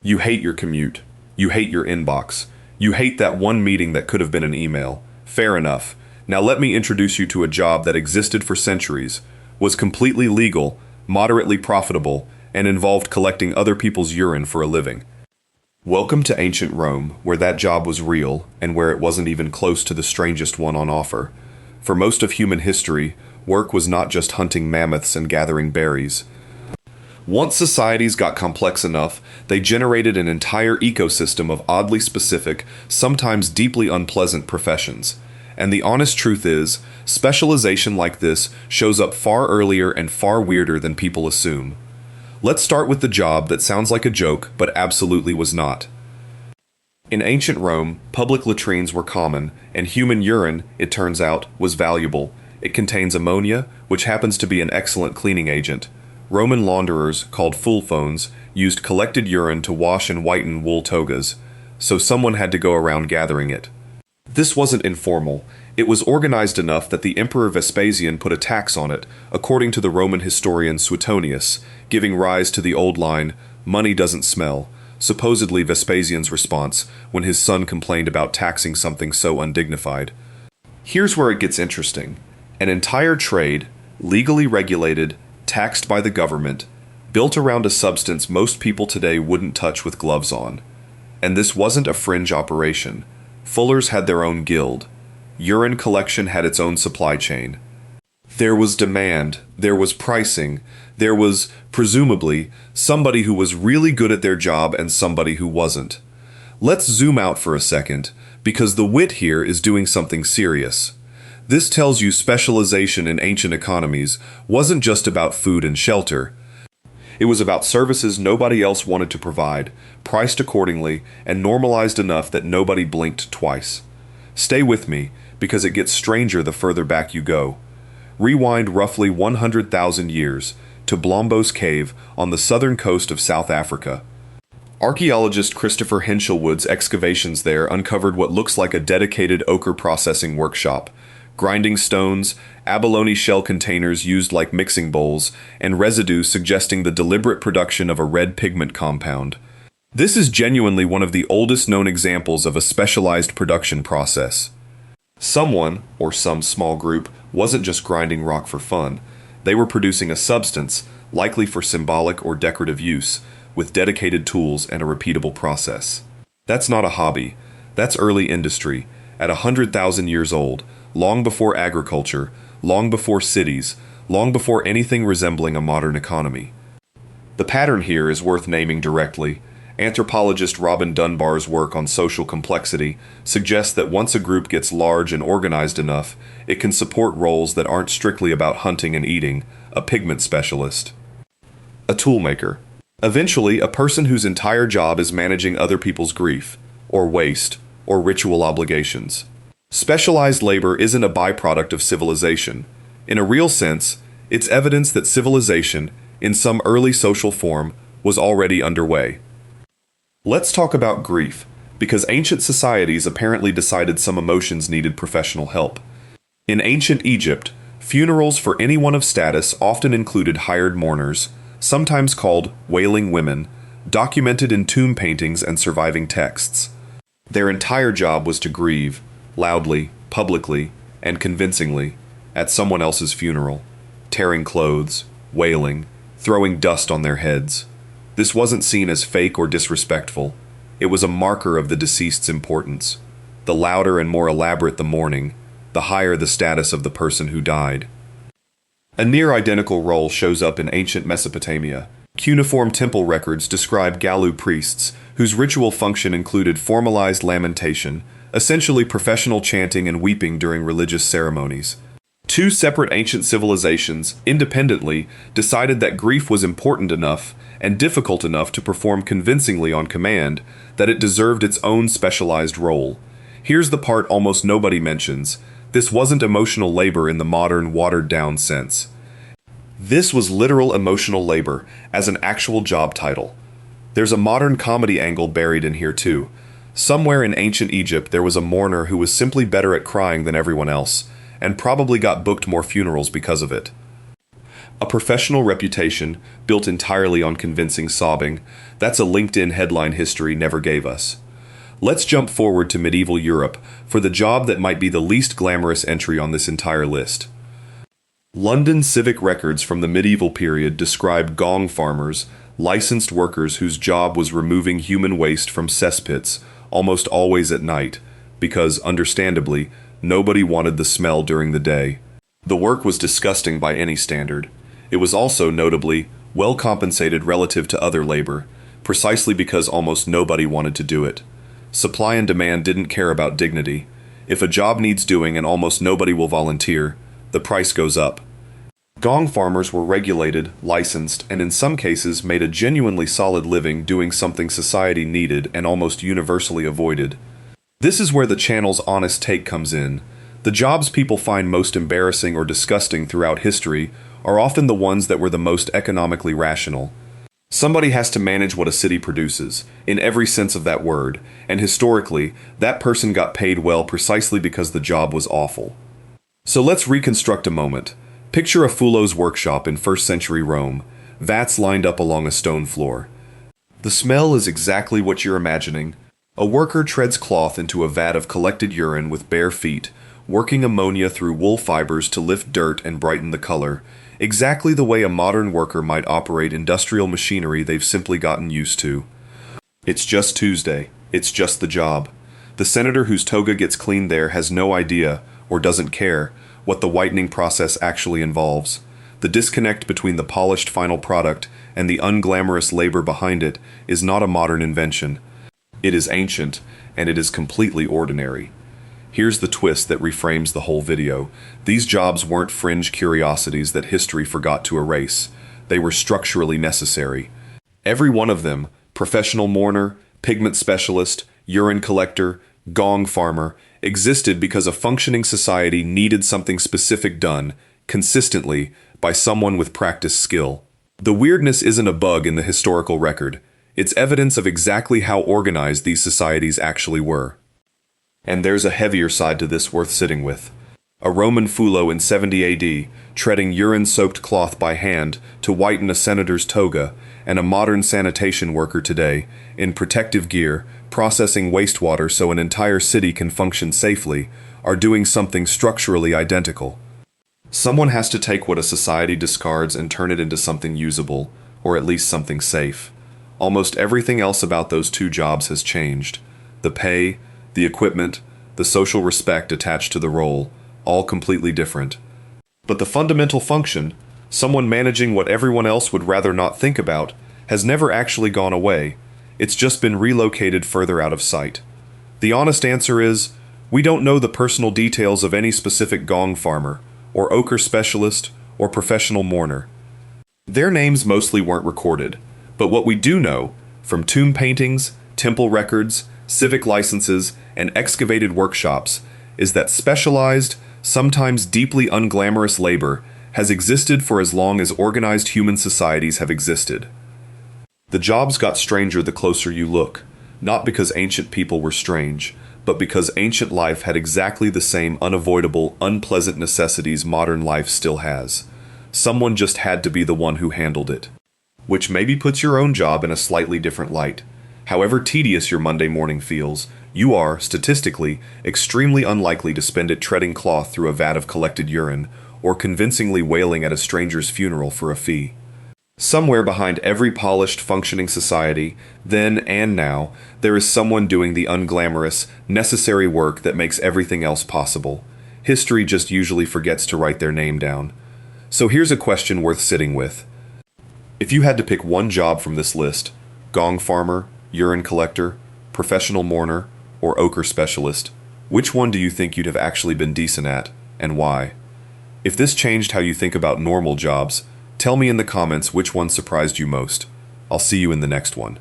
You hate your commute. You hate your inbox. You hate that one meeting that could have been an email. Fair enough. Now let me introduce you to a job that existed for centuries, was completely legal, moderately profitable, and involved collecting other people's urine for a living. Welcome to ancient Rome, where that job was real, and where it wasn't even close to the strangest one on offer. For most of human history, work was not just hunting mammoths and gathering berries. Once societies got complex enough, they generated an entire ecosystem of oddly specific, sometimes deeply unpleasant professions. And the honest truth is, specialization like this shows up far earlier and far weirder than people assume. Let's start with the job that sounds like a joke, but absolutely was not. In ancient Rome, public latrines were common, and human urine, it turns out, was valuable. It contains ammonia, which happens to be an excellent cleaning agent. Roman launderers, called fullones, used collected urine to wash and whiten wool togas, so someone had to go around gathering it. This wasn't informal. It was organized enough that the Emperor Vespasian put a tax on it, according to the Roman historian Suetonius, giving rise to the old line, "Money doesn't smell," supposedly Vespasian's response when his son complained about taxing something so undignified. Here's where it gets interesting. An entire trade, legally regulated, taxed by the government, built around a substance most people today wouldn't touch with gloves on. And this wasn't a fringe operation. Fullers had their own guild. Urine collection had its own supply chain. There was demand, there was pricing, there was, presumably, somebody who was really good at their job and somebody who wasn't. Let's zoom out for a second, because the wit here is doing something serious. This tells you specialization in ancient economies wasn't just about food and shelter. It was about services nobody else wanted to provide, priced accordingly, and normalized enough that nobody blinked twice. Stay with me, because it gets stranger the further back you go. Rewind roughly 100,000 years to Blombos Cave on the southern coast of South Africa. Archaeologist Christopher Henshilwood's excavations there uncovered what looks like a dedicated ochre processing workshop. Grinding stones, abalone shell containers used like mixing bowls, and residue suggesting the deliberate production of a red pigment compound. This is genuinely one of the oldest known examples of a specialized production process. Someone, or some small group, wasn't just grinding rock for fun. They were producing a substance, likely for symbolic or decorative use, with dedicated tools and a repeatable process. That's not a hobby. That's early industry, at 100,000 years old, long before agriculture, long before cities, long before anything resembling a modern economy. The pattern here is worth naming directly. Anthropologist Robin Dunbar's work on social complexity suggests that once a group gets large and organized enough, it can support roles that aren't strictly about hunting and eating, a pigment specialist. A toolmaker. Eventually, a person whose entire job is managing other people's grief, or waste, or ritual obligations. Specialized labor isn't a byproduct of civilization. In a real sense, it's evidence that civilization, in some early social form, was already underway. Let's talk about grief, because ancient societies apparently decided some emotions needed professional help. In ancient Egypt, funerals for anyone of status often included hired mourners, sometimes called wailing women, documented in tomb paintings and surviving texts. Their entire job was to grieve, loudly, publicly, and convincingly, at someone else's funeral, tearing clothes, wailing, throwing dust on their heads. This wasn't seen as fake or disrespectful. It was a marker of the deceased's importance. The louder and more elaborate the mourning, the higher the status of the person who died. A near-identical role shows up in ancient Mesopotamia. Cuneiform temple records describe gallu priests, whose ritual function included formalized lamentation, essentially professional chanting and weeping during religious ceremonies. Two separate ancient civilizations, independently, decided that grief was important enough and difficult enough to perform convincingly on command that it deserved its own specialized role. Here's the part almost nobody mentions. This wasn't emotional labor in the modern, watered-down sense. This was literal emotional labor, as an actual job title. There's a modern comedy angle buried in here too. Somewhere in ancient Egypt there was a mourner who was simply better at crying than everyone else, and probably got booked more funerals because of it. A professional reputation built entirely on convincing sobbing. That's a LinkedIn headline history never gave us. Let's jump forward to medieval Europe for the job that might be the least glamorous entry on this entire list. London civic records from the medieval period describe gong farmers, licensed workers whose job was removing human waste from cesspits, almost always at night, because, understandably, nobody wanted the smell during the day. The work was disgusting by any standard. It was also, notably, well compensated relative to other labor, precisely because almost nobody wanted to do it. Supply and demand didn't care about dignity. If a job needs doing and almost nobody will volunteer, the price goes up. Gong farmers were regulated, licensed, and in some cases made a genuinely solid living doing something society needed and almost universally avoided. This is where the channel's honest take comes in. The jobs people find most embarrassing or disgusting throughout history are often the ones that were the most economically rational. Somebody has to manage what a city produces, in every sense of that word, and historically, that person got paid well precisely because the job was awful. So let's reconstruct a moment. Picture a fullo's workshop in 1st century Rome, vats lined up along a stone floor. The smell is exactly what you're imagining. A worker treads cloth into a vat of collected urine with bare feet, working ammonia through wool fibers to lift dirt and brighten the color, exactly the way a modern worker might operate industrial machinery they've simply gotten used to. It's just Tuesday. It's just the job. The senator whose toga gets cleaned there has no idea, or doesn't care, what the whitening process actually involves. The disconnect between the polished final product and the unglamorous labor behind it is not a modern invention. It is ancient, and it is completely ordinary. Here's the twist that reframes the whole video. These jobs weren't fringe curiosities that history forgot to erase. They were structurally necessary. Every one of them, professional mourner, pigment specialist, urine collector, gong farmer, existed because a functioning society needed something specific done, consistently, by someone with practiced skill. The weirdness isn't a bug in the historical record. It's evidence of exactly how organized these societies actually were. And there's a heavier side to this worth sitting with. A Roman fullo in 70 AD, treading urine-soaked cloth by hand to whiten a senator's toga, and a modern sanitation worker today, in protective gear, processing wastewater so an entire city can function safely, are doing something structurally identical. Someone has to take what a society discards and turn it into something usable, or at least something safe. Almost everything else about those two jobs has changed. The pay, the equipment, the social respect attached to the role, all completely different. But the fundamental function, someone managing what everyone else would rather not think about, has never actually gone away. It's just been relocated further out of sight. The honest answer is, we don't know the personal details of any specific gong farmer, or ochre specialist, or professional mourner. Their names mostly weren't recorded, but what we do know, from tomb paintings, temple records, civic licenses, and excavated workshops, is that specialized, sometimes deeply unglamorous labor has existed for as long as organized human societies have existed. The jobs got stranger the closer you look, not because ancient people were strange, but because ancient life had exactly the same unavoidable, unpleasant necessities modern life still has. Someone just had to be the one who handled it. Which maybe puts your own job in a slightly different light. However tedious your Monday morning feels, you are, statistically, extremely unlikely to spend it treading cloth through a vat of collected urine, or convincingly wailing at a stranger's funeral for a fee. Somewhere behind every polished, functioning society, then and now, there is someone doing the unglamorous, necessary work that makes everything else possible. History just usually forgets to write their name down. So here's a question worth sitting with. If you had to pick one job from this list, gong farmer, urine collector, professional mourner, or ochre specialist, which one do you think you'd have actually been decent at, and why? If this changed how you think about normal jobs, tell me in the comments which one surprised you most. I'll see you in the next one.